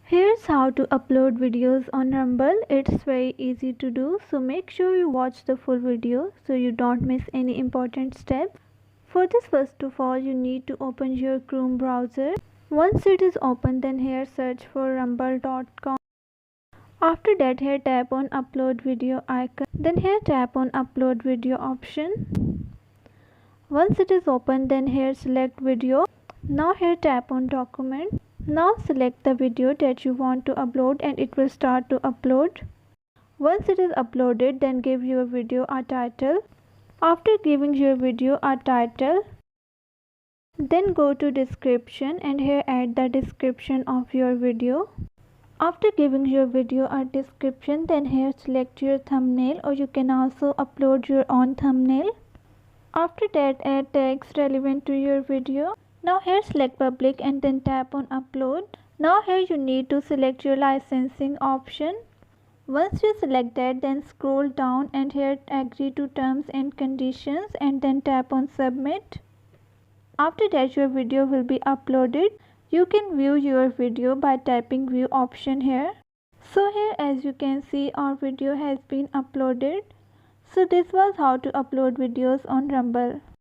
Here's how to upload videos on Rumble. It's very easy to do, so make sure you watch the full video so you don't miss any important step. For this, first of all, you need to open your Chrome browser. Once it is open, then here search for rumble.com. After that, here tap on upload video icon. Then here tap on upload video option. Once it is open, then here select video. Now here tap on document. Now select the video that you want to upload and it will start to upload. Once it is uploaded, then give your video a title. After giving your video a title, then go to description and here add the description of your video. After giving your video a description, then here select your thumbnail, or you can also upload your own thumbnail. After that, add tags relevant to your video. Now here select public and then tap on upload. Now here you need to select your licensing option. Once you select that, then scroll down and here agree to terms and conditions and then tap on submit. After that, your video will be uploaded. You can view your video by tapping view option here. So here, as you can see, our video has been uploaded. So this was how to upload videos on Rumble.